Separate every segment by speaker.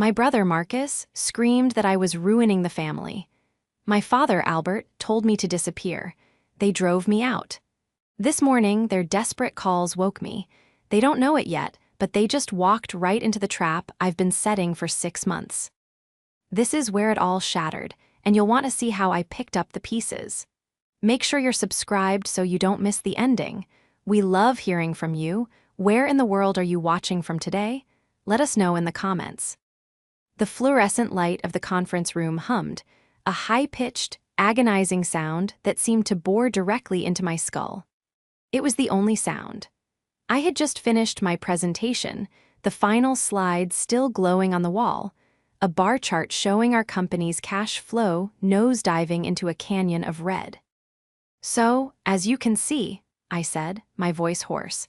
Speaker 1: My brother Marcus screamed that I was ruining the family. My father Albert told me to disappear. They drove me out. This morning, their desperate calls woke me. They don't know it yet, but they just walked right into the trap I've been setting for 6 months. This is where it all shattered, and you'll want to see how I picked up the pieces. Make sure you're subscribed so you don't miss the ending. We love hearing from you. Where in the world are you watching from today? Let us know in the comments. The fluorescent light of the conference room hummed, a high-pitched, agonizing sound that seemed to bore directly into my skull. It was the only sound. I had just finished my presentation, the final slide still glowing on the wall, a bar chart showing our company's cash flow nosediving into a canyon of red. So, as you can see, I said, my voice hoarse,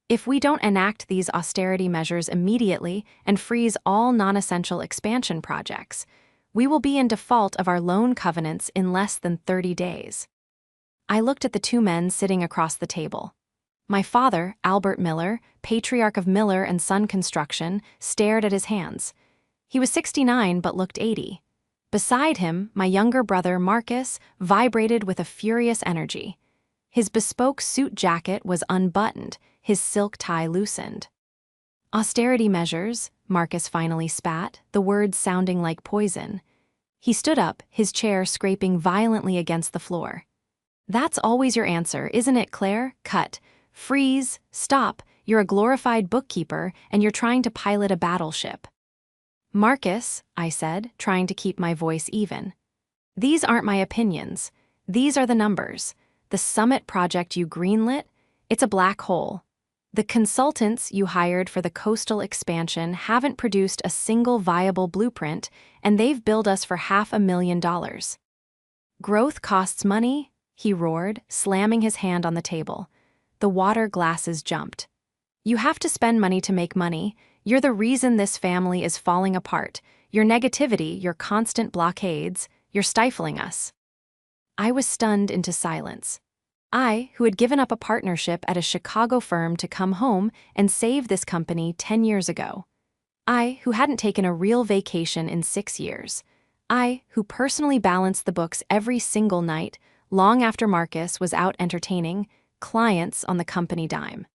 Speaker 1: if we don't enact these austerity measures immediately and freeze all non-essential expansion projects, we will be in default of our loan covenants in less than 30 days. I looked at the two men sitting across the table. My father, Albert Miller, patriarch of Miller and Son Construction, stared at his hands. He was 69 but looked 80. Beside him, my younger brother, Marcus, vibrated with a furious energy. His bespoke suit jacket was unbuttoned, his silk tie loosened. Austerity measures, Marcus finally spat, the words sounding like poison. He stood up, his chair scraping violently against the floor. That's always your answer, isn't it, Claire? Cut. Freeze. Stop. You're a glorified bookkeeper, and you're trying to pilot a battleship. Marcus, I said, trying to keep my voice even. These aren't my opinions. These are the numbers. The summit project you greenlit, it's a black hole. The consultants you hired for the coastal expansion haven't produced a single viable blueprint, and they've billed us for $500,000. Growth costs money, he roared, slamming his hand on the table. The water glasses jumped. You have to spend money to make money. You're the reason this family is falling apart. Your negativity, your constant blockades, you're stifling us. I was stunned into silence. I, who had given up a partnership at a Chicago firm to come home and save this company 10 years ago. I, who hadn't taken a real vacation in 6 years. I, who personally balanced the books every single night, long after Marcus was out entertaining clients on the company dime.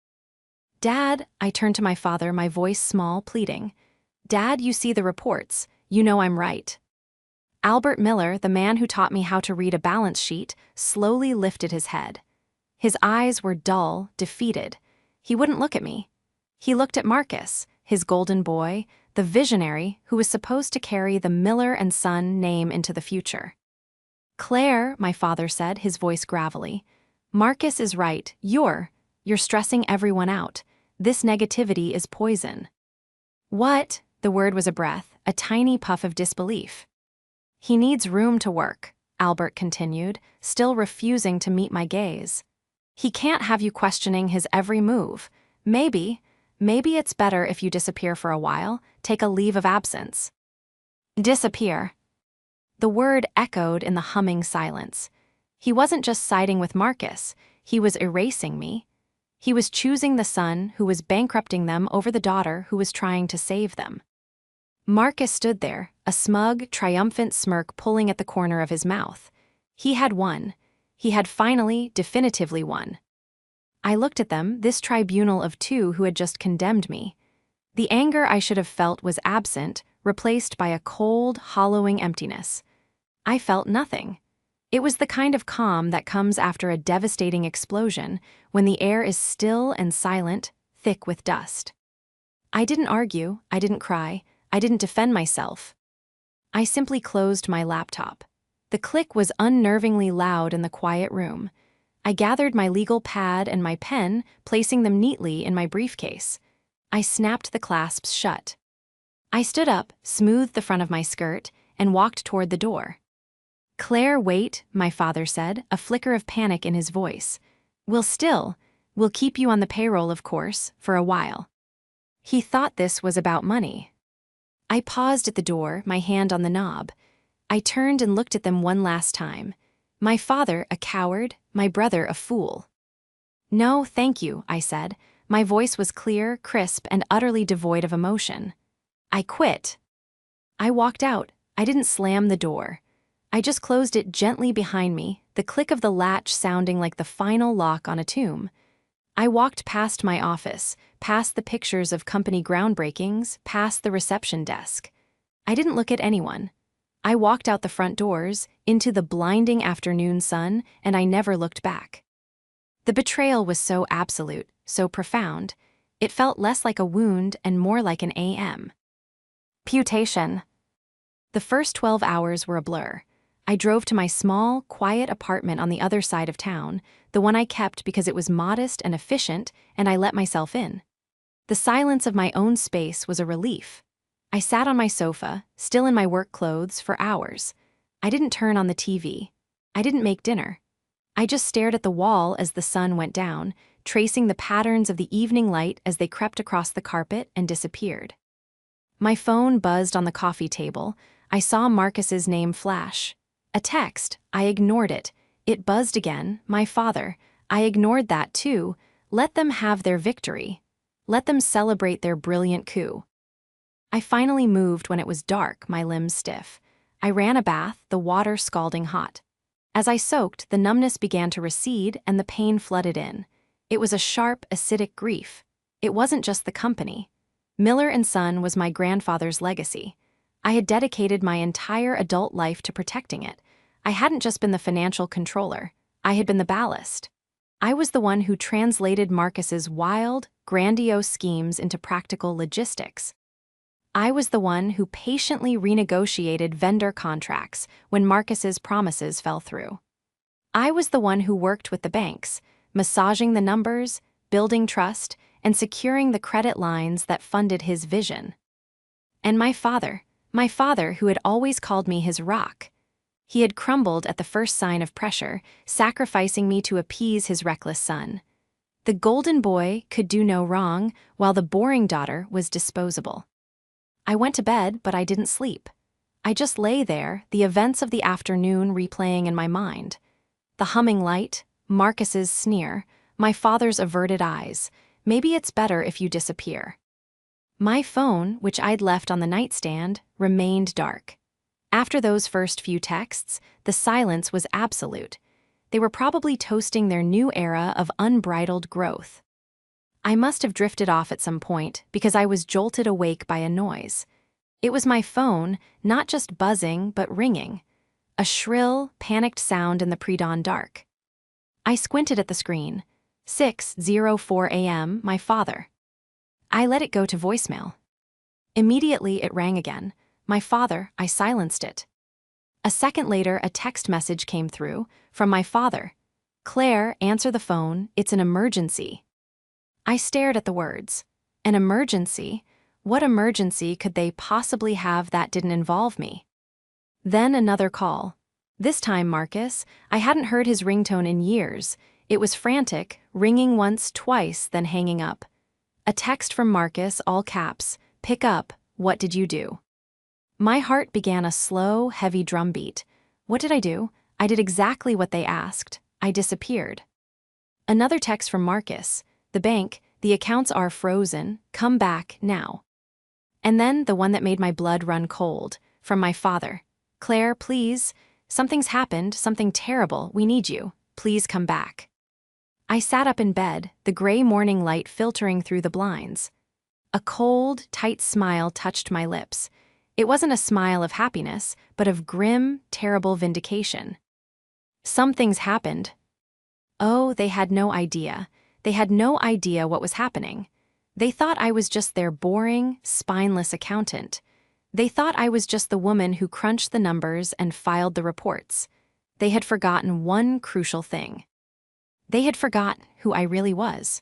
Speaker 1: Dad, I turned to my father, my voice small, pleading. Dad, you see the reports. You know I'm right. Albert Miller, the man who taught me how to read a balance sheet, slowly lifted his head. His eyes were dull, defeated. He wouldn't look at me. He looked at Marcus, his golden boy, the visionary who was supposed to carry the Miller and Son name into the future. Claire, my father said, his voice gravelly, Marcus is right. You're stressing everyone out. This negativity is poison. What? The word was a breath, a tiny puff of disbelief. He needs room to work, Albert continued, still refusing to meet my gaze. He can't have you questioning his every move. Maybe it's better if you disappear for a while, take a leave of absence. Disappear. The word echoed in the humming silence. He wasn't just siding with Marcus, he was erasing me. He was choosing the son who was bankrupting them over the daughter who was trying to save them. Marcus stood there, a smug, triumphant smirk pulling at the corner of his mouth. He had won. He had finally, definitively won. I looked at them, this tribunal of two who had just condemned me. The anger I should have felt was absent, replaced by a cold, hollowing emptiness. I felt nothing. It was the kind of calm that comes after a devastating explosion, when the air is still and silent, thick with dust. I didn't argue, I didn't cry, I didn't defend myself. I simply closed my laptop. The click was unnervingly loud in the quiet room. I gathered my legal pad and my pen, placing them neatly in my briefcase. I snapped the clasps shut. I stood up, smoothed the front of my skirt, and walked toward the door. Claire, wait, my father said, a flicker of panic in his voice. We'll keep you on the payroll, of course, for a while. He thought this was about money. I paused at the door, my hand on the knob. I turned and looked at them one last time. My father, a coward, my brother, a fool. No, thank you, I said. My voice was clear, crisp, and utterly devoid of emotion. I quit. I walked out. I didn't slam the door. I just closed it gently behind me, the click of the latch sounding like the final lock on a tomb. I walked past my office, past the pictures of company groundbreakings, past the reception desk. I didn't look at anyone. I walked out the front doors, into the blinding afternoon sun, and I never looked back. The betrayal was so absolute, so profound. It felt less like a wound and more like an AM. Putation. The first 12 hours were a blur. I drove to my small, quiet apartment on the other side of town, the one I kept because it was modest and efficient, and I let myself in. The silence of my own space was a relief. I sat on my sofa, still in my work clothes, for hours. I didn't turn on the TV. I didn't make dinner. I just stared at the wall as the sun went down, tracing the patterns of the evening light as they crept across the carpet and disappeared. My phone buzzed on the coffee table. I saw Marcus's name flash. A text. I ignored it. It buzzed again. My father. I ignored that too. Let them have their victory. Let them celebrate their brilliant coup. I finally moved when it was dark, my limbs stiff. I ran a bath, the water scalding hot. As I soaked, the numbness began to recede and the pain flooded in. It was a sharp, acidic grief. It wasn't just the company. Miller & Son was my grandfather's legacy. I had dedicated my entire adult life to protecting it. I hadn't just been the financial controller. I had been the ballast. I was the one who translated Marcus's wild, grandiose schemes into practical logistics. I was the one who patiently renegotiated vendor contracts when Marcus's promises fell through. I was the one who worked with the banks, massaging the numbers, building trust, and securing the credit lines that funded his vision. And my father who had always called me his rock. He had crumbled at the first sign of pressure, sacrificing me to appease his reckless son. The golden boy could do no wrong, while the boring daughter was disposable. I went to bed, but I didn't sleep. I just lay there, the events of the afternoon replaying in my mind. The humming light, Marcus's sneer, my father's averted eyes. Maybe it's better if you disappear. My phone, which I'd left on the nightstand, remained dark. After those first few texts, the silence was absolute. They were probably toasting their new era of unbridled growth. I must have drifted off at some point because I was jolted awake by a noise. It was my phone, not just buzzing, but ringing. A shrill, panicked sound in the pre-dawn dark. I squinted at the screen. 6:04 a.m., my father. I let it go to voicemail. Immediately it rang again. My father, I silenced it. A second later, a text message came through, from my father. Claire, answer the phone, it's an emergency. I stared at the words. An emergency? What emergency could they possibly have that didn't involve me? Then another call. This time, Marcus. I hadn't heard his ringtone in years. It was frantic, ringing once, twice, then hanging up. A text from Marcus, all caps. Pick up, what did you do? My heart began a slow, heavy drumbeat. What did I do? I did exactly what they asked. I disappeared. Another text from Marcus. The bank, the accounts are frozen. Come back, now. And then the one that made my blood run cold, from my father. Claire, please. Something's happened, something terrible. We need you. Please come back. I sat up in bed, the gray morning light filtering through the blinds. A cold, tight smile touched my lips. It wasn't a smile of happiness, but of grim, terrible vindication. Some things happened. Oh, they had no idea. They had no idea what was happening. They thought I was just their boring, spineless accountant. They thought I was just the woman who crunched the numbers and filed the reports. They had forgotten one crucial thing. They had forgotten who I really was.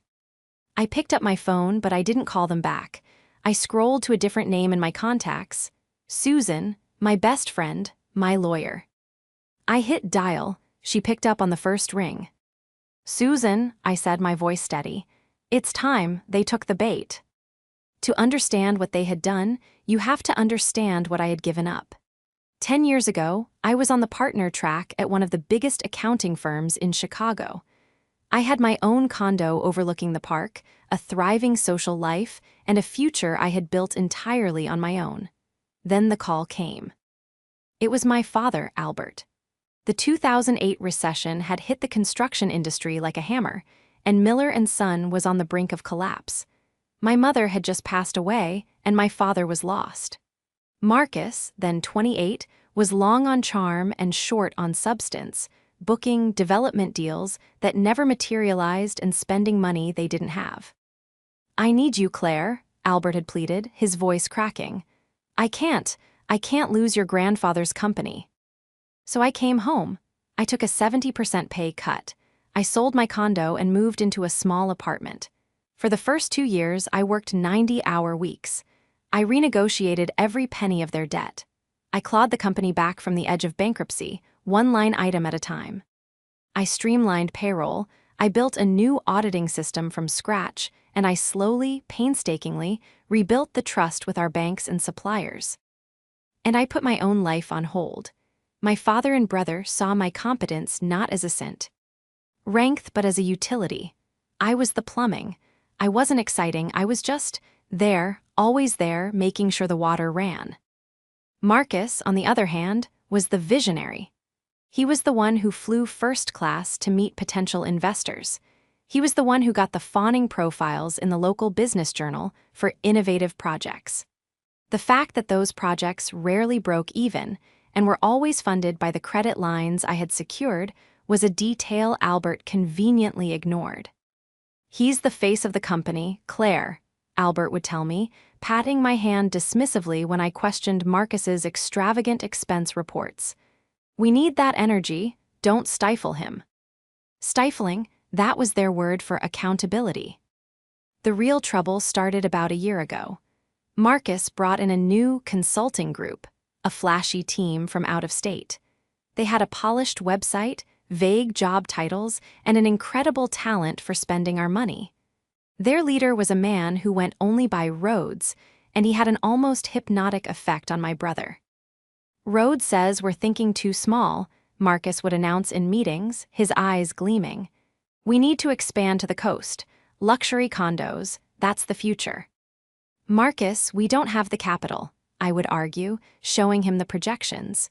Speaker 1: I picked up my phone, but I didn't call them back. I scrolled to a different name in my contacts. Susan, my best friend, my lawyer. I hit dial. She picked up on the first ring. Susan, I said, my voice steady. It's time, they took the bait. To understand what they had done, you have to understand what I had given up. 10 years ago, I was on the partner track at one of the biggest accounting firms in Chicago. I had my own condo overlooking the park, a thriving social life, and a future I had built entirely on my own. Then the call came. It was my father, Albert. The 2008 recession had hit the construction industry like a hammer, and Miller & Son was on the brink of collapse. My mother had just passed away, and my father was lost. Marcus, then 28, was long on charm and short on substance, booking development deals that never materialized and spending money they didn't have. "I need you, Claire," Albert had pleaded, his voice cracking. I can't lose your grandfather's company." So I came home. I took a 70% pay cut. I sold my condo and moved into a small apartment. For the first 2 years, I worked 90-hour weeks. I renegotiated every penny of their debt. I clawed the company back from the edge of bankruptcy, one line item at a time. I streamlined payroll, I built a new auditing system from scratch, and I slowly, painstakingly, rebuilt the trust with our banks and suppliers. And I put my own life on hold. My father and brother saw my competence not as a rank, but as a utility. I was the plumbing. I wasn't exciting, I was just there, always there, making sure the water ran. Marcus, on the other hand, was the visionary. He was the one who flew first class to meet potential investors. He was the one who got the fawning profiles in the local business journal for innovative projects. The fact that those projects rarely broke even and were always funded by the credit lines I had secured was a detail Albert conveniently ignored. "He's the face of the company, Claire," Albert would tell me, patting my hand dismissively when I questioned Marcus's extravagant expense reports. "We need that energy, don't stifle him." Stifling, that was their word for accountability. The real trouble started about a year ago. Marcus brought in a new consulting group, a flashy team from out of state. They had a polished website, vague job titles, and an incredible talent for spending our money. Their leader was a man who went only by Rhodes, and he had an almost hypnotic effect on my brother. "Rhodes says we're thinking too small," Marcus would announce in meetings, his eyes gleaming. "We need to expand to the coast. Luxury condos, that's the future." "Marcus, we don't have the capital," I would argue, showing him the projections.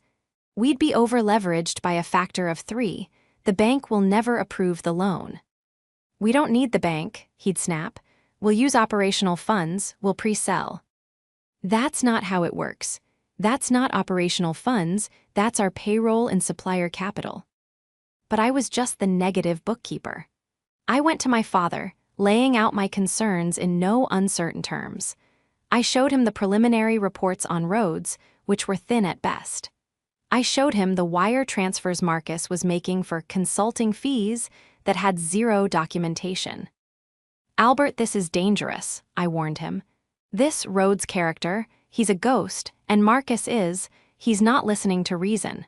Speaker 1: "We'd be over-leveraged by a factor of 3. The bank will never approve the loan." "We don't need the bank," he'd snap. "We'll use operational funds, we'll pre-sell." "That's not how it works. That's not operational funds, that's our payroll and supplier capital." But I was just the negative bookkeeper. I went to my father, laying out my concerns in no uncertain terms. I showed him the preliminary reports on Rhodes, which were thin at best. I showed him the wire transfers Marcus was making for consulting fees that had zero documentation. "Albert, this is dangerous," I warned him. "This Rhodes character, he's a ghost, and Marcus he's not listening to reason."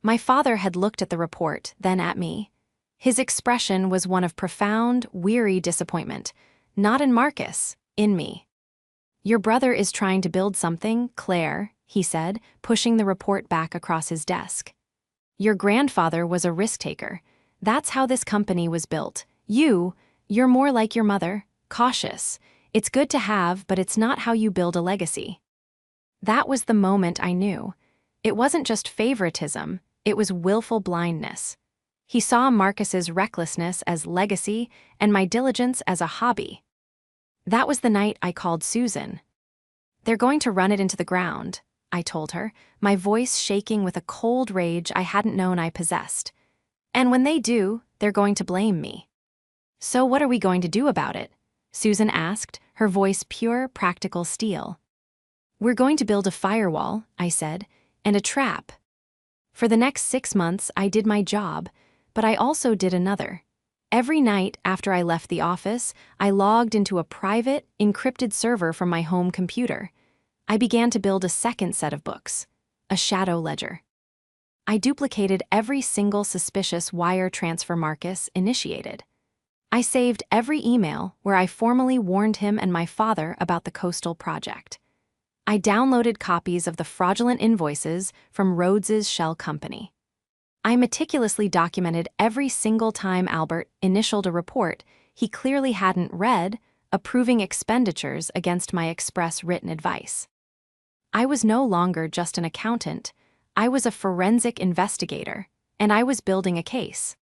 Speaker 1: My father had looked at the report, then at me. His expression was one of profound, weary disappointment, not in Marcus, in me. "Your brother is trying to build something, Claire," he said, pushing the report back across his desk. "Your grandfather was a risk-taker. That's how this company was built. You're more like your mother, cautious. It's good to have, but it's not how you build a legacy." That was the moment I knew. It wasn't just favoritism, it was willful blindness. He saw Marcus's recklessness as legacy and my diligence as a hobby. That was the night I called Susan. "They're going to run it into the ground," I told her, my voice shaking with a cold rage I hadn't known I possessed. "And when they do, they're going to blame me." "So what are we going to do about it?" Susan asked, her voice pure, practical steel. "We're going to build a firewall," I said, "and a trap." For the next 6 months, I did my job, but I also did another. Every night after I left the office, I logged into a private, encrypted server from my home computer. I began to build a second set of books, a shadow ledger. I duplicated every single suspicious wire transfer Marcus initiated. I saved every email where I formally warned him and my father about the coastal project. I downloaded copies of the fraudulent invoices from Rhodes's shell company. I meticulously documented every single time Albert initialed a report he clearly hadn't read, approving expenditures against my express written advice. I was no longer just an accountant, I was a forensic investigator, and I was building a case.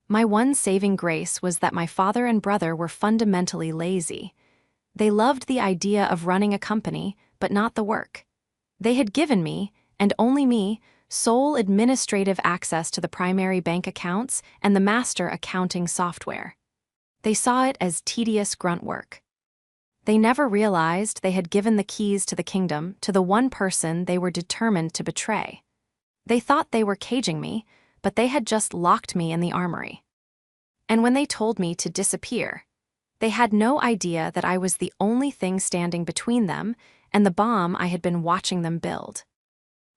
Speaker 1: My one saving grace was that my father and brother were fundamentally lazy. They loved the idea of running a company, but not the work. They had given me, and only me, sole administrative access to the primary bank accounts and the master accounting software. They saw it as tedious grunt work. They never realized they had given the keys to the kingdom to the one person they were determined to betray. They thought they were caging me, but they had just locked me in the armory. And when they told me to disappear, they had no idea that I was the only thing standing between them and the bomb I had been watching them build.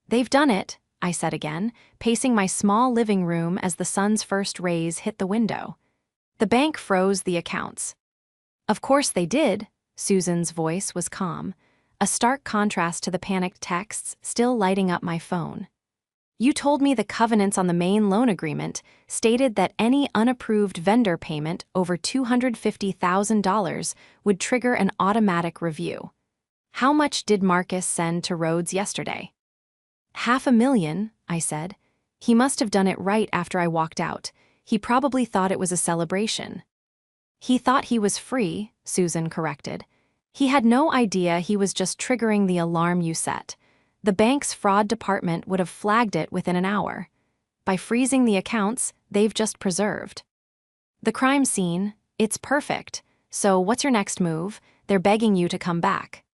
Speaker 1: "They've done it," I said again, pacing my small living room as the sun's first rays hit the window. "The bank froze the accounts." "Of course they did," Susan's voice was calm, a stark contrast to the panicked texts still lighting up my phone. "You told me the covenants on the main loan agreement stated that any unapproved vendor payment over $250,000 would trigger an automatic review. How much did Marcus send to Rhodes yesterday?" "$500,000, I said. "He must have done it right after I walked out. He probably thought it was a celebration." "He thought he was free," Susan corrected. "He had no idea he was just triggering the alarm you set. The bank's fraud department would have flagged it within an hour. By freezing the accounts, they've just preserved the crime scene. It's perfect. So what's your next move? They're begging you to come back."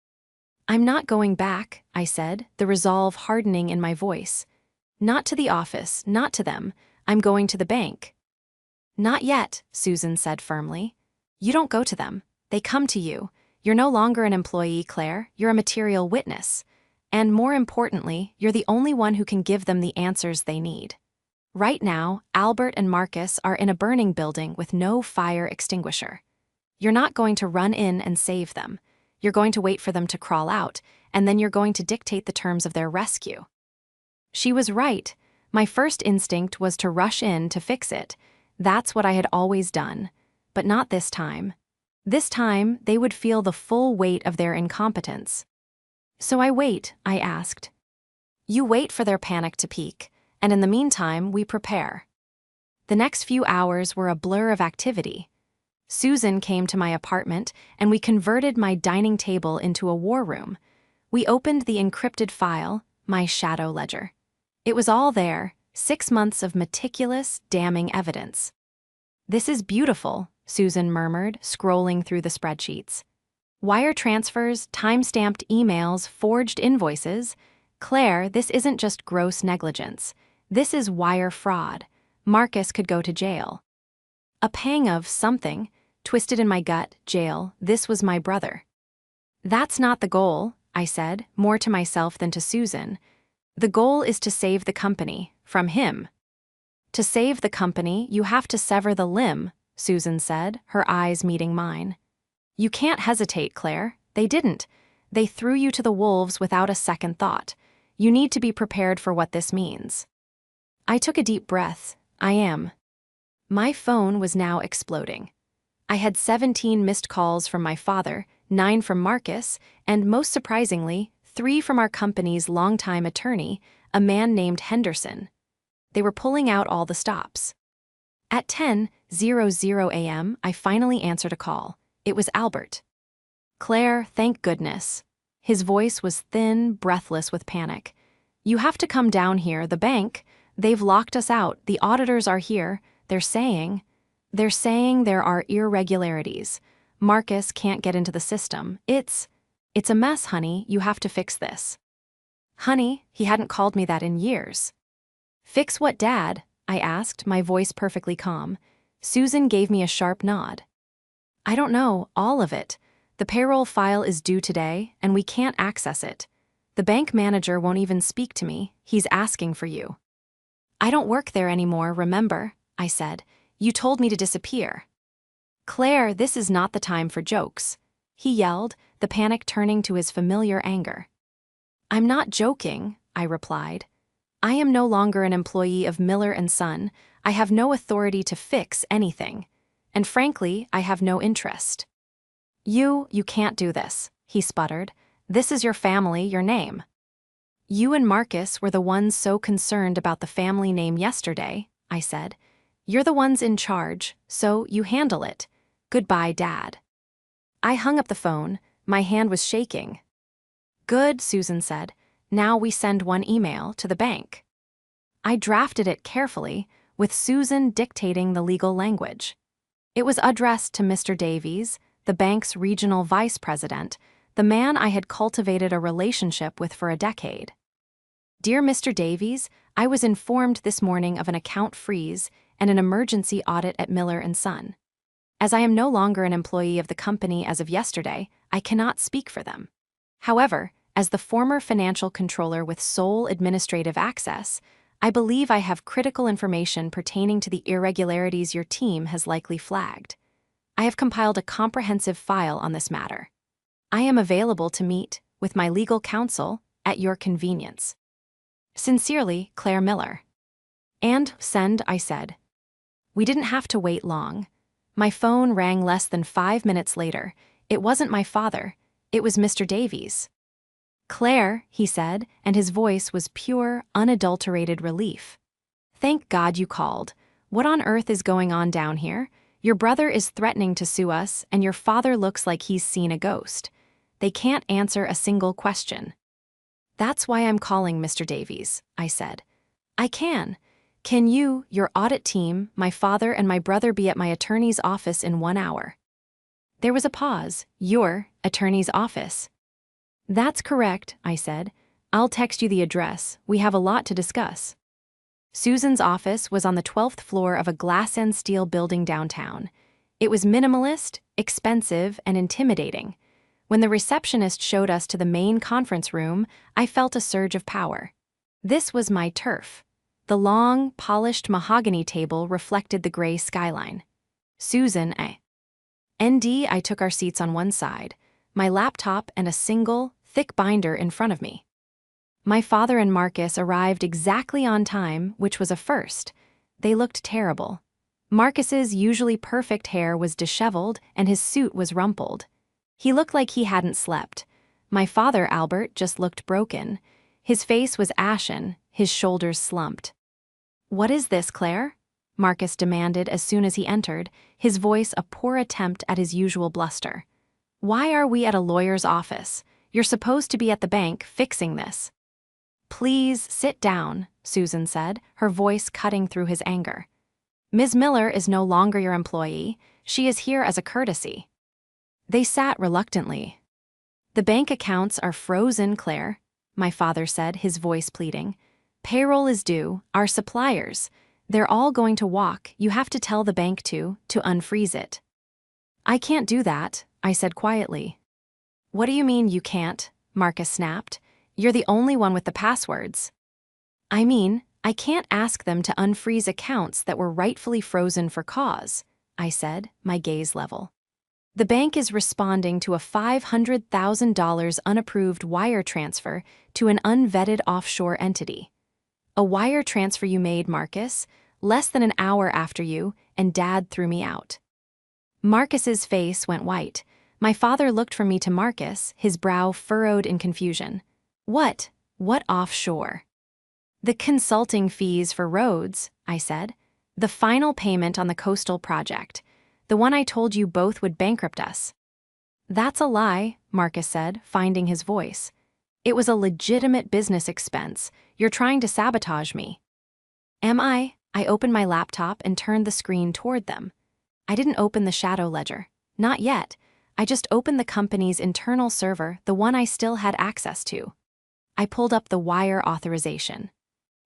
Speaker 1: "I'm not going back," I said, the resolve hardening in my voice. "Not to the office, not to them. I'm going to the bank." "Not yet," Susan said firmly. "You don't go to them. They come to you. You're no longer an employee, Claire. You're a material witness. And more importantly, you're the only one who can give them the answers they need. Right now, Albert and Marcus are in a burning building with no fire extinguisher. You're not going to run in and save them. You're going to wait for them to crawl out, and then you're going to dictate the terms of their rescue." She was right. My first instinct was to rush in to fix it. That's what I had always done. But not this time. This time, they would feel the full weight of their incompetence. "So I wait," I asked. "You wait for their panic to peak, and in the meantime, we prepare." The next few hours were a blur of activity. Susan came to my apartment, and we converted my dining table into a war room. We opened the encrypted file, my shadow ledger. It was all there, 6 months of meticulous, damning evidence. "This is beautiful," Susan murmured, scrolling through the spreadsheets. "Wire transfers, time-stamped emails, forged invoices. Claire, this isn't just gross negligence. This is wire fraud. Marcus could go to jail." A pang of something twisted in my gut. Jail. This was my brother. "That's not the goal," I said, more to myself than to Susan. "The goal is to save the company, from him." "To save the company, you have to sever the limb," Susan said, her eyes meeting mine. "You can't hesitate, Claire. They didn't. They threw you to the wolves without a second thought. You need to be prepared for what this means." I took a deep breath. I am. My phone was now exploding. I had 17 missed calls from my father, 9 from Marcus, and most surprisingly, 3 from our company's longtime attorney, a man named Henderson. They were pulling out all the stops. At 10:00 a.m., I finally answered a call. It was Albert. "Claire, thank goodness." His voice was thin, breathless with panic. "You have to come down here, the bank. They've locked us out. The auditors are here. They're saying there are irregularities. Marcus can't get into the system. It's a mess, honey. You have to fix this." Honey, he hadn't called me that in years. "Fix what, Dad?" I asked, my voice perfectly calm. Susan gave me a sharp nod. "I don't know, all of it. The payroll file is due today, and we can't access it. The bank manager won't even speak to me. He's asking for you." "I don't work there anymore, remember?" I said. "You told me to disappear." "Claire, this is not the time for jokes," he yelled, the panic turning to his familiar anger. "I'm not joking," I replied. "I am no longer an employee of Miller & Son. I have no authority to fix anything. And frankly, I have no interest." You can't do this," he sputtered. This is your family, your name. You and Marcus were the ones so concerned about the family name yesterday, I said. You're the ones in charge, so you handle it. Goodbye, Dad. I hung up the phone. My hand was shaking. Good, Susan said. Now we send one email to the bank. I drafted it carefully, with Susan dictating the legal language. It was addressed to Mr. Davies, the bank's regional vice president, the man I had cultivated a relationship with for a decade. Dear Mr. Davies, I was informed this morning of an account freeze and an emergency audit at Miller & Son. As I am no longer an employee of the company as of yesterday, I cannot speak for them. However, as the former financial controller with sole administrative access, I believe I have critical information pertaining to the irregularities your team has likely flagged. I have compiled a comprehensive file on this matter. I am available to meet with my legal counsel at your convenience. Sincerely, Claire Miller. And send, I said. We didn't have to wait long. My phone rang less than 5 minutes later. It wasn't my father. It was Mr. Davies. Claire, he said, and his voice was pure, unadulterated relief. Thank God you called. What on earth is going on down here? Your brother is threatening to sue us, and your father looks like he's seen a ghost. They can't answer a single question. That's why I'm calling, Mr. Davies, I said. I can. Can you, your audit team, my father, and my brother be at my attorney's office in 1 hour? There was a pause. Your attorney's office? That's correct, I said. I'll text you the address. We have a lot to discuss. Susan's office was on the 12th floor of a glass and steel building downtown. It was minimalist, expensive, and intimidating. When the receptionist showed us to the main conference room, I felt a surge of power. This was my turf. The long, polished mahogany table reflected the gray skyline. Susan, ND, I took our seats on one side, my laptop and a single, thick binder in front of me. My father and Marcus arrived exactly on time, which was a first. They looked terrible. Marcus's usually perfect hair was disheveled and his suit was rumpled. He looked like he hadn't slept. My father, Albert, just looked broken. His face was ashen, his shoulders slumped. What is this, Claire? Marcus demanded as soon as he entered, his voice a poor attempt at his usual bluster. Why are we at a lawyer's office? You're supposed to be at the bank fixing this. Please sit down, Susan said, her voice cutting through his anger. Ms. Miller is no longer your employee. She is here as a courtesy. They sat reluctantly. The bank accounts are frozen, Claire, my father said, his voice pleading. Payroll is due, our suppliers. They're all going to walk. You have to tell the bank to unfreeze it. I can't do that, I said quietly. What do you mean you can't? Marcus snapped. You're the only one with the passwords. I mean, I can't ask them to unfreeze accounts that were rightfully frozen for cause, I said, my gaze level. The bank is responding to a $500,000 unapproved wire transfer to an unvetted offshore entity. A wire transfer you made, Marcus, less than an hour after you, and Dad threw me out. Marcus's face went white. My father looked from me to Marcus, his brow furrowed in confusion. What offshore? The consulting fees for roads, I said. The final payment on the coastal project. The one I told you both would bankrupt us. That's a lie, Marcus said, finding his voice. It was a legitimate business expense. You're trying to sabotage me. Am I? I opened my laptop and turned the screen toward them. I didn't open the shadow ledger. Not yet. I just opened the company's internal server, the one I still had access to. I pulled up the wire authorization.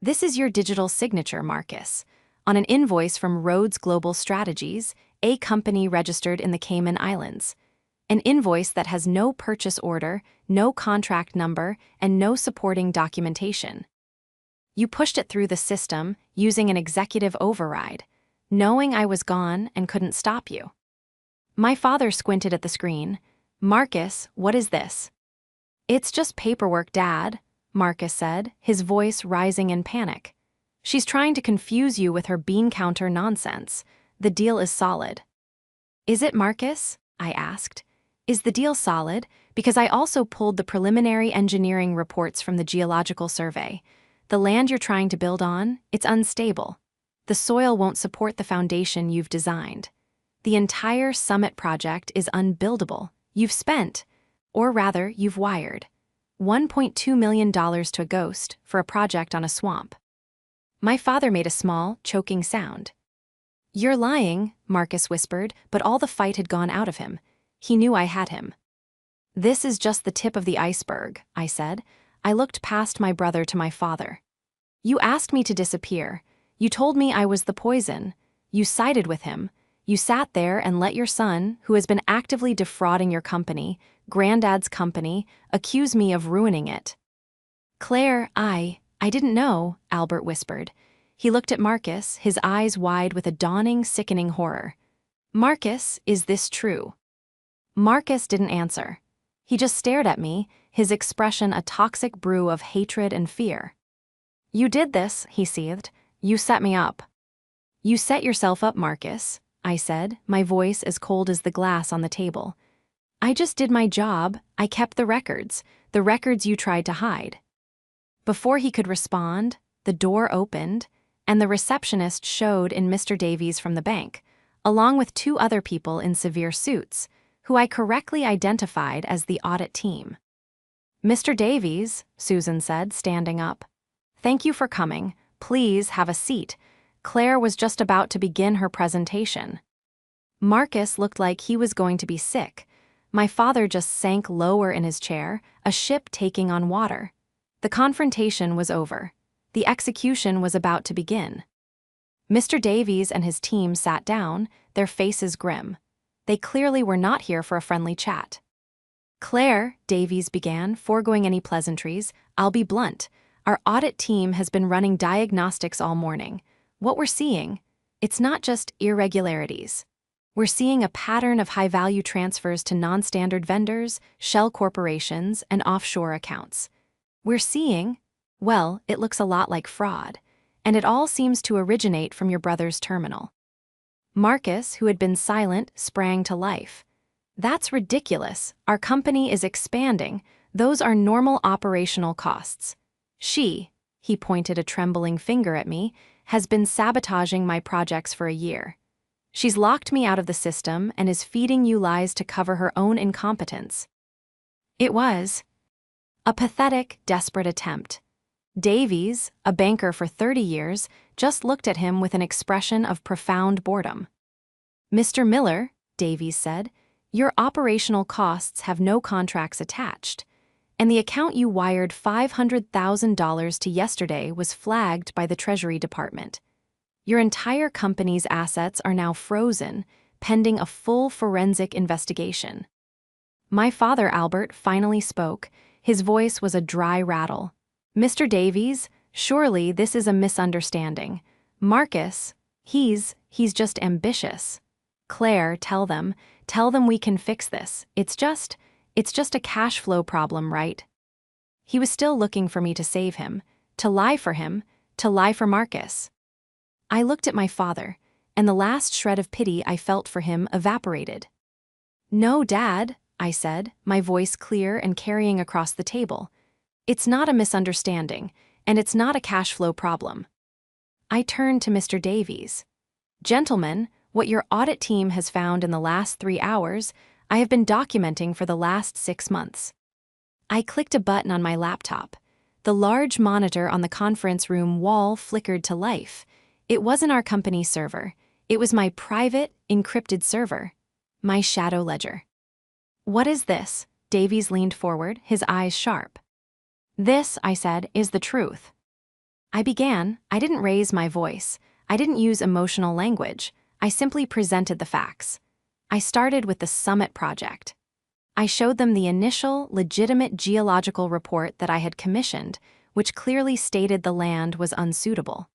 Speaker 1: This is your digital signature, Marcus, on an invoice from Rhodes Global Strategies, a company registered in the Cayman Islands. An invoice that has no purchase order, no contract number, and no supporting documentation. You pushed it through the system using an executive override, knowing I was gone and couldn't stop you. My father squinted at the screen. Marcus, what is this? It's just paperwork, Dad, Marcus said, his voice rising in panic. She's trying to confuse you with her bean counter nonsense. The deal is solid. Is it, Marcus? I asked. Is the deal solid? Because I also pulled the preliminary engineering reports from the geological survey. The land you're trying to build on, it's unstable. The soil won't support the foundation you've designed. The entire summit project is unbuildable. You've spent, or rather, you've wired, $1.2 million to a ghost for a project on a swamp. My father made a small, choking sound. You're lying, Marcus whispered, but all the fight had gone out of him. He knew I had him. This is just the tip of the iceberg, I said. I looked past my brother to my father. You asked me to disappear. You told me I was the poison. You sided with him. You sat there and let your son, who has been actively defrauding your company, Granddad's company, accuse me of ruining it. Claire, I didn't know, Albert whispered. He looked at Marcus, his eyes wide with a dawning, sickening horror. Marcus, is this true? Marcus didn't answer. He just stared at me, his expression a toxic brew of hatred and fear. You did this, he seethed. You set me up. You set yourself up, Marcus, I said, my voice as cold as the glass on the table. I just did my job. I kept the records you tried to hide. Before he could respond, the door opened, and the receptionist showed in Mr. Davies from the bank, along with two other people in severe suits, who I correctly identified as the audit team. Mr. Davies, Susan said, standing up. Thank you for coming. Please have a seat. Claire was just about to begin her presentation. Marcus looked like he was going to be sick. My father just sank lower in his chair, a ship taking on water. The confrontation was over. The execution was about to begin. Mr. Davies and his team sat down, their faces grim. They clearly were not here for a friendly chat. Claire, Davies began, foregoing any pleasantries, I'll be blunt. Our audit team has been running diagnostics all morning. What we're seeing, it's not just irregularities. We're seeing a pattern of high-value transfers to non-standard vendors, shell corporations, and offshore accounts. We're seeing, well, it looks a lot like fraud, and it all seems to originate from your brother's terminal. Marcus, who had been silent, sprang to life. That's ridiculous. Our company is expanding. Those are normal operational costs. She, he pointed a trembling finger at me, has been sabotaging my projects for a year. She's locked me out of the system and is feeding you lies to cover her own incompetence. It was a pathetic, desperate attempt. Davies, a banker for 30 years, just looked at him with an expression of profound boredom. Mr. Miller, Davies said, your operational costs have no contracts attached, and the account you wired $500,000 to yesterday was flagged by the Treasury Department. Your entire company's assets are now frozen, pending a full forensic investigation. My father, Albert, finally spoke. His voice was a dry rattle. Mr. Davies, surely this is a misunderstanding. Marcus, he's just ambitious. Claire, tell them we can fix this. It's just a cash flow problem, right? He was still looking for me to save him, to lie for him, to lie for Marcus. I looked at my father, and the last shred of pity I felt for him evaporated. No, Dad, I said, my voice clear and carrying across the table. It's not a misunderstanding, and it's not a cash flow problem. I turned to Mr. Davies. Gentlemen, what your audit team has found in the last 3 hours, I have been documenting for the last 6 months. I clicked a button on my laptop. The large monitor on the conference room wall flickered to life. It wasn't our company's server. It was my private, encrypted server. My shadow ledger. What is this? Davies leaned forward, his eyes sharp. This, I said, is the truth. I didn't raise my voice. I didn't use emotional language. I simply presented the facts. I started with the Summit project. I showed them the initial, legitimate geological report that I had commissioned, which clearly stated the land was unsuitable.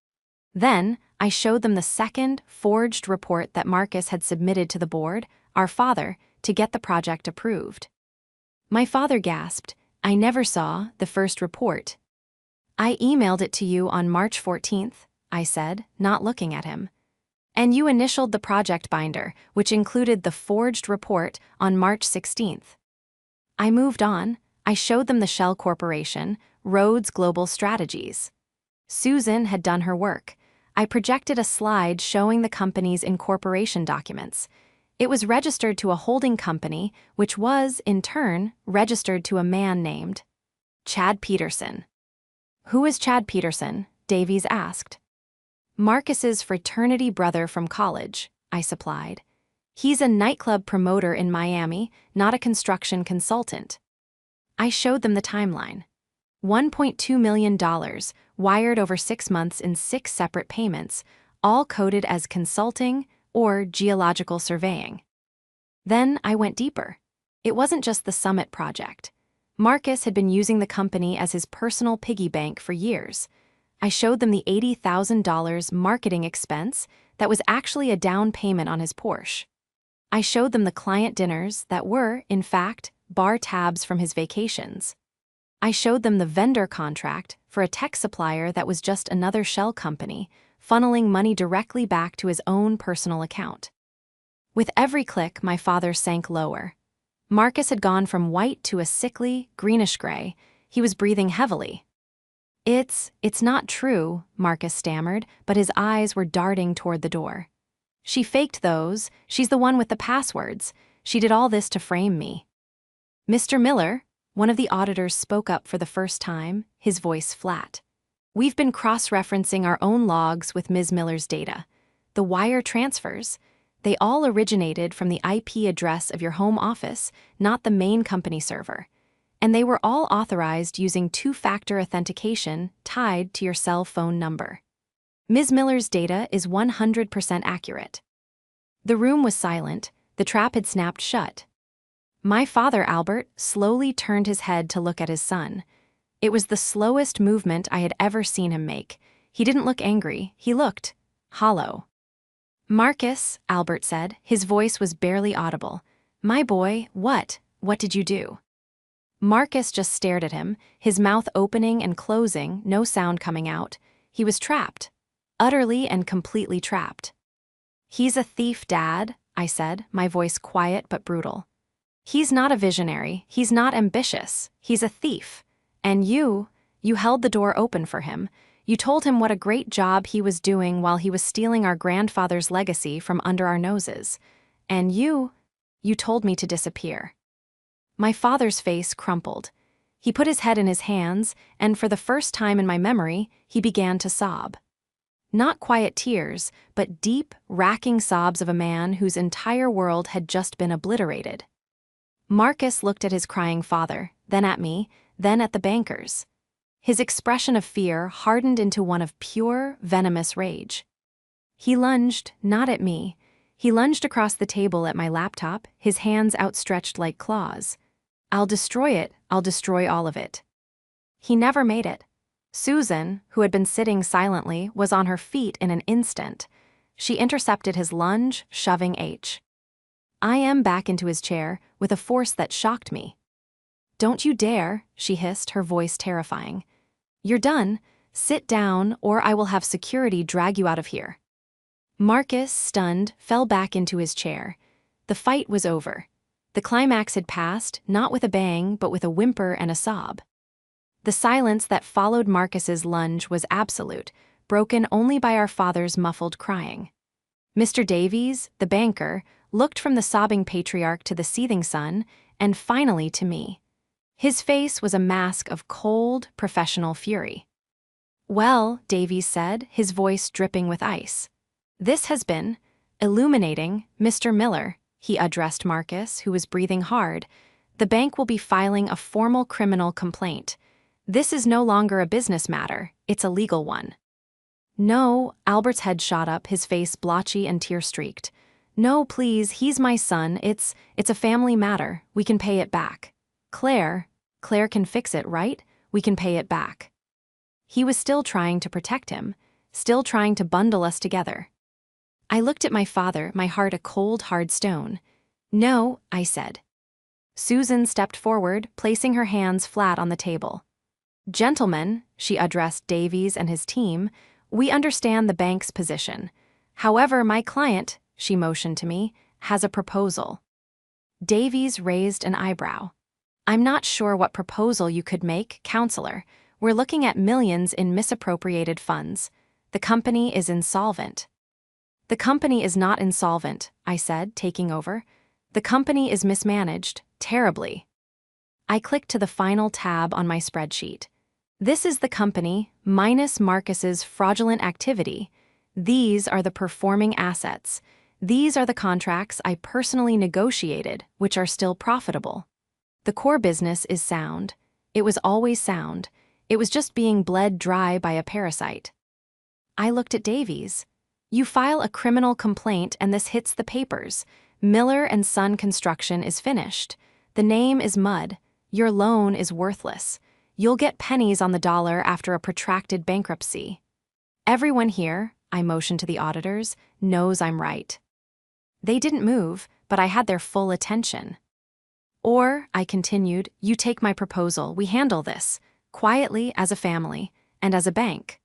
Speaker 1: Then, I showed them the second, forged report that Marcus had submitted to the board, our father, to get the project approved. My father gasped, I never saw the first report. I emailed it to you on March 14th, I said, not looking at him. And you initialed the project binder, which included the forged report, on March 16th. I moved on. I showed them the Shell Corporation, Rhodes Global Strategies. Susan had done her work. I projected a slide showing the company's incorporation documents. It was registered to a holding company, which was, in turn, registered to a man named Chad Peterson. Who is Chad Peterson? Davies asked. Marcus's fraternity brother from college, I supplied. He's a nightclub promoter in Miami, not a construction consultant. I showed them the timeline. $1.2 million, wired over 6 months in 6 separate payments, all coded as consulting or geological surveying. Then I went deeper. It wasn't just the Summit project. Marcus had been using the company as his personal piggy bank for years. I showed them the $80,000 marketing expense that was actually a down payment on his Porsche. I showed them the client dinners that were, in fact, bar tabs from his vacations. I showed them the vendor contract for a tech supplier that was just another shell company, funneling money directly back to his own personal account. With every click, my father sank lower. Marcus had gone from white to a sickly, greenish-gray. He was breathing heavily. It's not true, Marcus stammered, but his eyes were darting toward the door. She faked those. She's the one with the passwords. She did all this to frame me. Mr. Miller, one of the auditors spoke up for the first time, his voice flat. We've been cross-referencing our own logs with Ms. Miller's data. The wire transfers, they all originated from the IP address of your home office, not the main company server. And they were all authorized using 2-factor authentication tied to your cell phone number. Ms. Miller's data is 100% accurate. The room was silent. The trap had snapped shut. My father, Albert, slowly turned his head to look at his son. It was the slowest movement I had ever seen him make. He didn't look angry. He looked hollow. Marcus, Albert said. His voice was barely audible. My boy, what did you do? Marcus just stared at him, his mouth opening and closing, no sound coming out. He was trapped. Utterly and completely trapped. He's a thief, Dad, I said, my voice quiet but brutal. He's not a visionary. He's not ambitious. He's a thief. And you held the door open for him. You told him what a great job he was doing while he was stealing our grandfather's legacy from under our noses. And you told me to disappear. My father's face crumpled. He put his head in his hands, and for the first time in my memory, he began to sob. Not quiet tears, but deep, racking sobs of a man whose entire world had just been obliterated. Marcus looked at his crying father, then at me, then at the bankers. His expression of fear hardened into one of pure, venomous rage. He lunged, not at me. He lunged across the table at my laptop, his hands outstretched like claws. I'll destroy it. I'll destroy all of it. He never made it. Susan, who had been sitting silently, was on her feet in an instant. She intercepted his lunge, shoving H. I am back into his chair, with a force that shocked me. Don't you dare, she hissed, her voice terrifying. You're done. Sit down, or I will have security drag you out of here. Marcus, stunned, fell back into his chair. The fight was over. The climax had passed, not with a bang, but with a whimper and a sob. The silence that followed Marcus's lunge was absolute, broken only by our father's muffled crying. Mr. Davies, the banker, looked from the sobbing patriarch to the seething son, and finally to me. His face was a mask of cold, professional fury. Well, Davies said, his voice dripping with ice. This has been illuminating, Mr. Miller, he addressed Marcus, who was breathing hard. The bank will be filing a formal criminal complaint. This is no longer a business matter, it's a legal one. No, Albert's head shot up, his face blotchy and tear-streaked. No, please, he's my son. It's a family matter. We can pay it back. Claire can fix it, right? We can pay it back. He was still trying to protect him, still trying to bundle us together. I looked at my father, my heart a cold, hard stone. No, I said. Susan stepped forward, placing her hands flat on the table. Gentlemen, she addressed Davies and his team, we understand the bank's position. However, my client, she motioned to me, has a proposal. Davies raised an eyebrow. I'm not sure what proposal you could make, counselor. We're looking at millions in misappropriated funds. The company is insolvent. The company is not insolvent, I said, taking over. The company is mismanaged, terribly. I clicked to the final tab on my spreadsheet. This is the company, minus Marcus's fraudulent activity. These are the performing assets. These are the contracts I personally negotiated, which are still profitable. The core business is sound. It was always sound. It was just being bled dry by a parasite. I looked at Davies. You file a criminal complaint and this hits the papers. Miller & Son Construction is finished. The name is mud. Your loan is worthless. You'll get pennies on the dollar after a protracted bankruptcy. Everyone here, I motioned to the auditors, knows I'm right. They didn't move, but I had their full attention. Or, I continued, you take my proposal, we handle this, quietly as a family, and as a bank.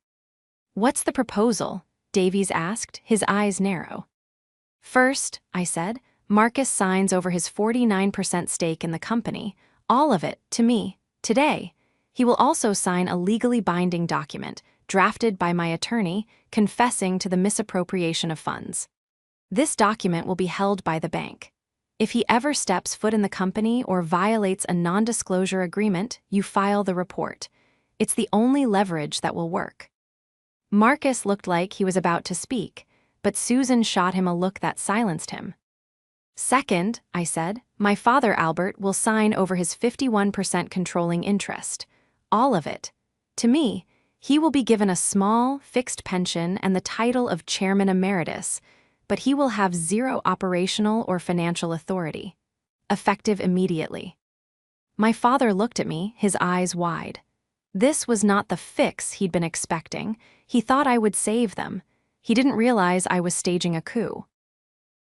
Speaker 1: What's the proposal? Davies asked, his eyes narrow. First, I said, Marcus signs over his 49% stake in the company, all of it, to me, today. He will also sign a legally binding document, drafted by my attorney, confessing to the misappropriation of funds. This document will be held by the bank. If he ever steps foot in the company or violates a non-disclosure agreement, you file the report. It's the only leverage that will work. Marcus looked like he was about to speak, but Susan shot him a look that silenced him. Second, I said, my father Albert will sign over his 51% controlling interest. All of it. To me, he will be given a small, fixed pension and the title of Chairman Emeritus, but he will have zero operational or financial authority. Effective immediately. My father looked at me, his eyes wide. This was not the fix he'd been expecting. He thought I would save them. He didn't realize I was staging a coup.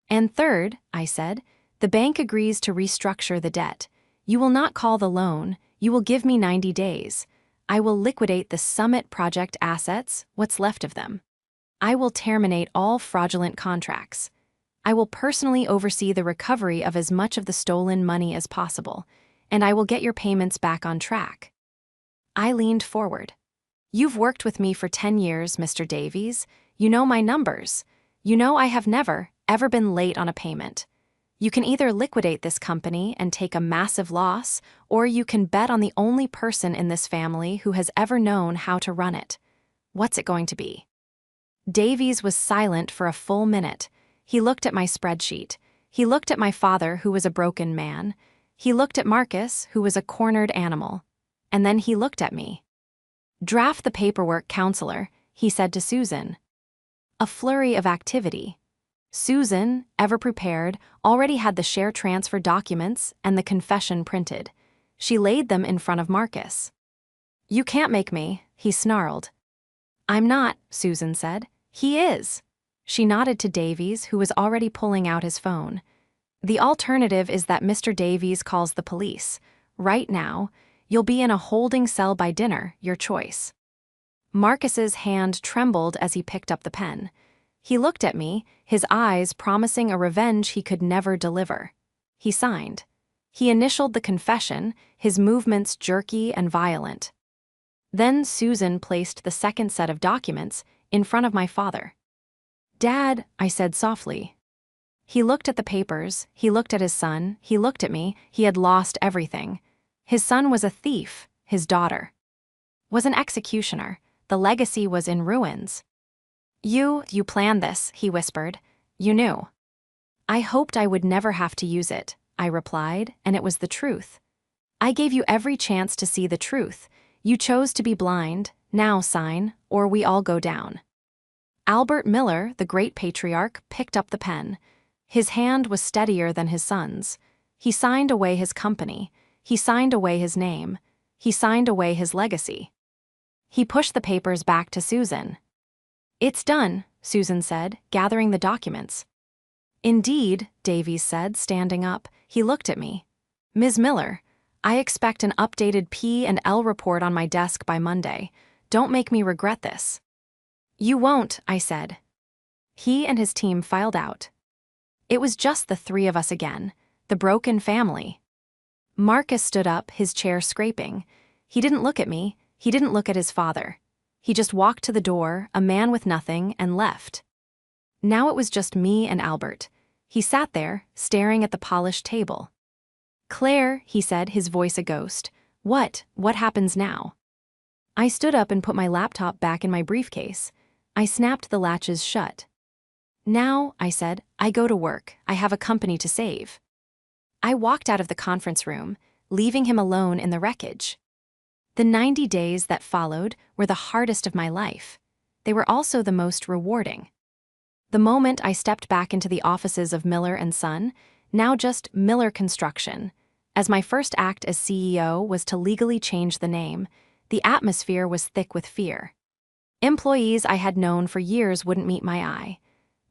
Speaker 1: And third, I said, the bank agrees to restructure the debt. You will not call the loan. You will give me 90 days. I will liquidate the Summit Project assets, what's left of them. I will terminate all fraudulent contracts. I will personally oversee the recovery of as much of the stolen money as possible, and I will get your payments back on track. I leaned forward. You've worked with me for 10 years, Mr. Davies. You know my numbers. You know I have never, ever been late on a payment. You can either liquidate this company and take a massive loss, or you can bet on the only person in this family who has ever known how to run it. What's it going to be? Davies was silent for a full minute. He looked at my spreadsheet. He looked at my father, who was a broken man. He looked at Marcus, who was a cornered animal. And then he looked at me. Draft the paperwork, counselor, he said to Susan. A flurry of activity. Susan, ever prepared, already had the share transfer documents and the confession printed. She laid them in front of Marcus. You can't make me, he snarled. I'm not, Susan said. He is. She nodded to Davies, who was already pulling out his phone. The alternative is that Mr. Davies calls the police. Right now, you'll be in a holding cell by dinner, your choice. Marcus's hand trembled as he picked up the pen. He looked at me, his eyes promising a revenge he could never deliver. He signed. He initialed the confession, his movements jerky and violent. Then Susan placed the second set of documents in front of my father. Dad, I said softly. He looked at the papers, he looked at his son, he looked at me, he had lost everything. His son was a thief, his daughter was an executioner, the legacy was in ruins. You planned this, he whispered. You knew. I hoped I would never have to use it, I replied, and it was the truth. I gave you every chance to see the truth. You chose to be blind, now sign, or we all go down. Albert Miller, the great patriarch, picked up the pen. His hand was steadier than his son's. He signed away his company. He signed away his name. He signed away his legacy. He pushed the papers back to Susan. It's done, Susan said, gathering the documents. Indeed, Davies said, standing up. He looked at me. Ms. Miller, I expect an updated P&L report on my desk by Monday. Don't make me regret this. You won't, I said. He and his team filed out. It was just the three of us again, the broken family. Marcus stood up, his chair scraping. He didn't look at me, he didn't look at his father. He just walked to the door, a man with nothing, and left. Now it was just me and Albert. He sat there, staring at the polished table. "Claire," he said, his voice a ghost. What happens now?" I stood up and put my laptop back in my briefcase. I snapped the latches shut. "Now," I said, "I go to work. I have a company to save." I walked out of the conference room, leaving him alone in the wreckage. The 90 days that followed were the hardest of my life. They were also the most rewarding. The moment I stepped back into the offices of Miller & Son, now just Miller Construction, as my first act as CEO was to legally change the name, the atmosphere was thick with fear. Employees I had known for years wouldn't meet my eye.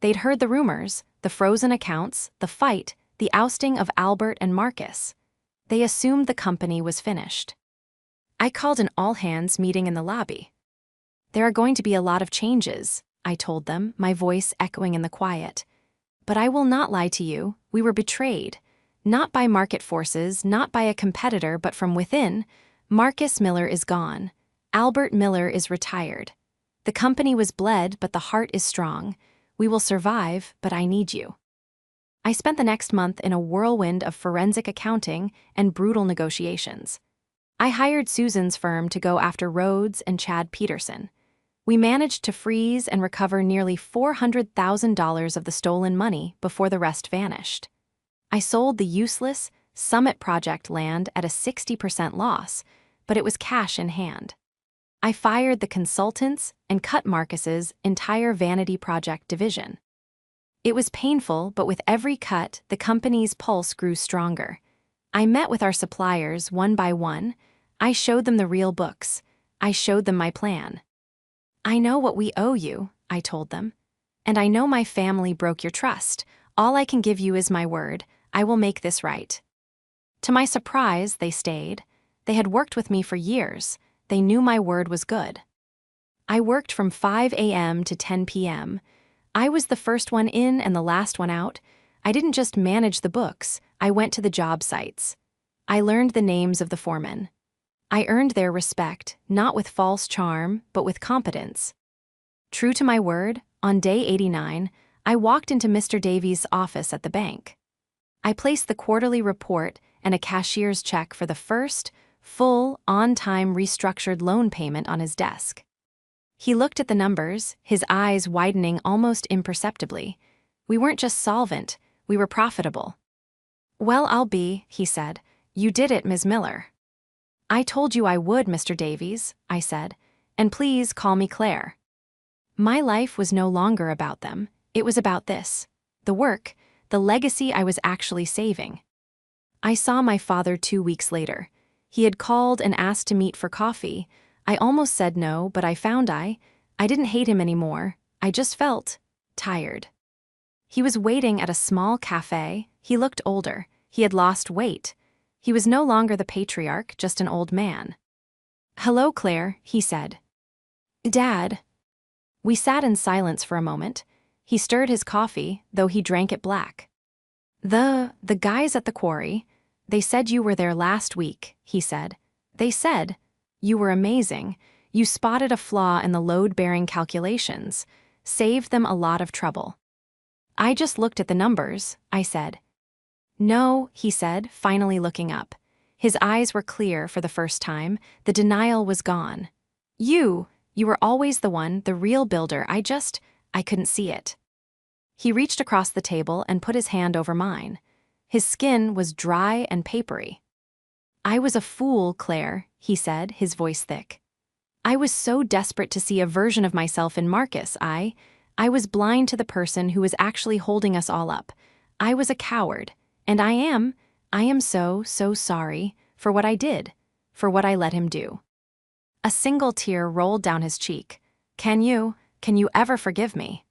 Speaker 1: They'd heard the rumors, the frozen accounts, the fight, the ousting of Albert and Marcus. They assumed the company was finished. I called an all-hands meeting in the lobby. "There are going to be a lot of changes," I told them, my voice echoing in the quiet. "But I will not lie to you, we were betrayed. Not by market forces, not by a competitor, but from within. Marcus Miller is gone. Albert Miller is retired. The company was bled, but the heart is strong. We will survive, but I need you." I spent the next month in a whirlwind of forensic accounting and brutal negotiations. I hired Susan's firm to go after Rhodes and Chad Peterson. We managed to freeze and recover nearly $400,000 of the stolen money before the rest vanished. I sold the useless Summit Project land at a 60% loss, but it was cash in hand. I fired the consultants and cut Marcus's entire Vanity Project division. It was painful, but with every cut, the company's pulse grew stronger. I met with our suppliers one by one. I showed them the real books. I showed them my plan. "I know what we owe you," I told them. "And I know my family broke your trust. All I can give you is my word. I will make this right." To my surprise, they stayed. They had worked with me for years. They knew my word was good. I worked from 5 a.m. to 10 p.m. I was the first one in and the last one out. I didn't just manage the books, I went to the job sites. I learned the names of the foremen. I earned their respect, not with false charm, but with competence. True to my word, on day 89, I walked into Mr. Davies' office at the bank. I placed the quarterly report and a cashier's check for the first, full, on-time restructured loan payment on his desk. He looked at the numbers, his eyes widening almost imperceptibly. We weren't just solvent, we were profitable. "Well, I'll be," he said. "You did it, Ms. Miller." "I told you I would, Mr. Davies," I said, "and please call me Claire." My life was no longer about them, it was about this. The work, the legacy I was actually saving. I saw my father 2 weeks later. He had called and asked to meet for coffee. I almost said no, but I found I didn't hate him anymore. I just felt tired. He was waiting at a small cafe. He looked older. He had lost weight. He was no longer the patriarch, just an old man. "Hello, Claire," he said. "Dad." We sat in silence for a moment. He stirred his coffee, though he drank it black. The guys at the quarry, they said you were there last week," he said. "They said you were amazing. You spotted a flaw in the load-bearing calculations, saved them a lot of trouble." "I just looked at the numbers," I said. "No," he said, finally looking up. His eyes were clear for the first time. The denial was gone. You were always the one, the real builder. I couldn't see it." He reached across the table and put his hand over mine. His skin was dry and papery. "I was a fool, Claire," he said, his voice thick. "I was so desperate to see a version of myself in Marcus. I was blind to the person who was actually holding us all up. I was a coward. And I am so sorry for what I did, for what I let him do." A single tear rolled down his cheek. Can you ever forgive me?"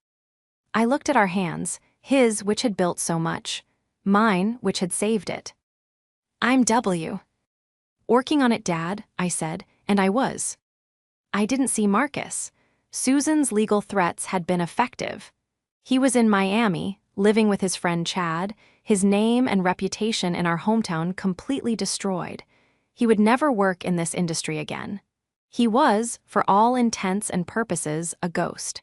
Speaker 1: I looked at our hands, his which had built so much, mine which had saved it. "I'm working on it, Dad," I said, and I was. I didn't see Marcus. Susan's legal threats had been effective. He was in Miami, living with his friend Chad, his name and reputation in our hometown completely destroyed. He would never work in this industry again. He was, for all intents and purposes, a ghost.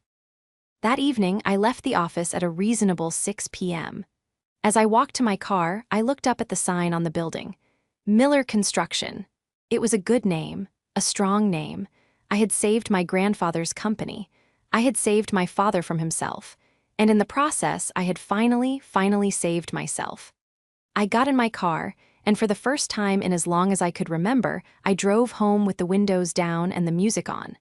Speaker 1: That evening, I left the office at a reasonable 6 p.m. As I walked to my car, I looked up at the sign on the building. Miller Construction. It was a good name, a strong name. I had saved my grandfather's company. I had saved my father from himself. And in the process, I had finally saved myself. I got in my car, and for the first time in as long as I could remember, I drove home with the windows down and the music on.